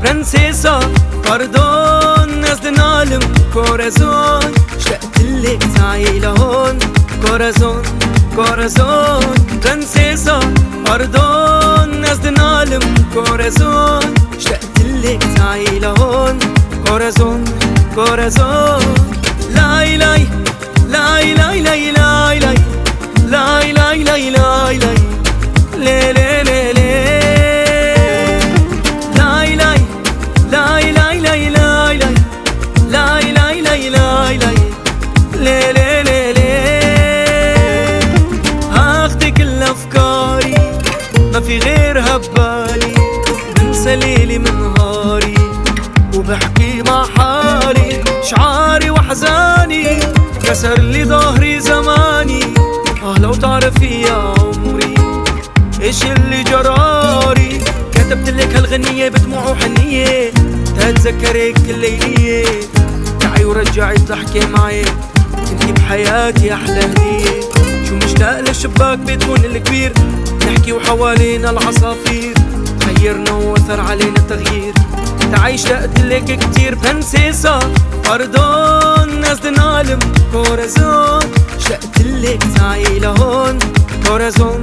برنسيسا باردون ناس دنالم كورازون اشتقتلك تعي لهون كورازون كورازون برنسيسا باردون ناس دنالم كورازون اشتقتلك تعي لهون كورازون كورازون لاي لاي لاي لاي لاي لاي لاي لاي لاي لاي لاي لاي لي لي لي ما في غيرها ببالي، بنسى ليلي من نهاري وبحكي مع حالي شعاري وحزاني كسر لي ظهري زماني. لو تعرفي يا عمري ايش اللي جراري، كتبتلك هالغنية بدموع وحنية تتذكرك كل ليلية. تعي ورجعي تحكي معي، كنتي بحياتي احلى هدية. شو مشتاق للشباك بتكون الكبير، نحكي وحوالينا العصافير تغيرنا وأثر علينا التغيير. تعي اشتقتلك كتير برنسيسا باردون ناس دنالم كورازون اشتقتلك تعي لهون كورازون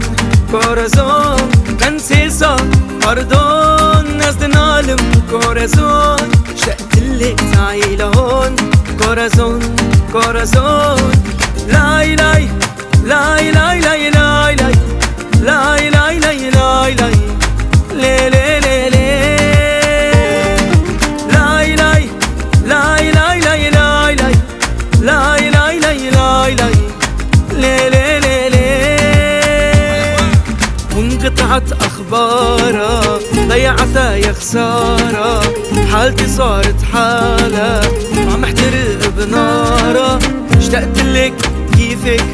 كورازون برنسيسا باردون ناس دنالم كورازون اشتقتلك تعي لهون كورازون كورازون لاي لاي لاي لاي لاي لاي لاي لاي لاي لاي لاي لاي لي لي لي لي لاي لاي لاي لاي لاي لاي لاي لاي لاي لاي لاي لي لي لي لي وانقطعت اخبارها ضيعتها يا خسارة، حالتي صارت حالة وعم احترق بنارة. اشتقتلك كيفك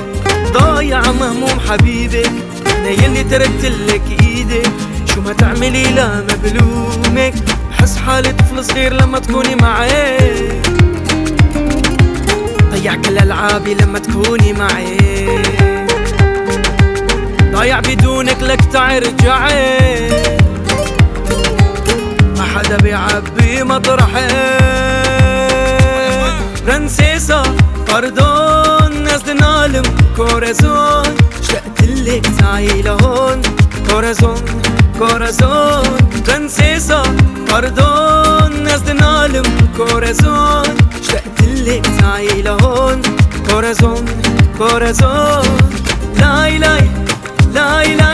ضايع مهموم حبيبك، انا يلي تركتلك ايدك شو ما تعملي لا ما بلومك. بحس حالي طفل صغير لما تكوني معي، ضيع كل العابي لما تكوني معي. ضايع بدونك لك تعي رجعي، ما حدا بيعبي مطرحي. برنسيسا باردون ناس دنالم كورازون اشتقتلك تعي لهون كورازون كورازون برنسيسا باردون ناس دنالم كورازون اشتقتلك تعي لهون كورازون كورازون لاي لاي لاي لاي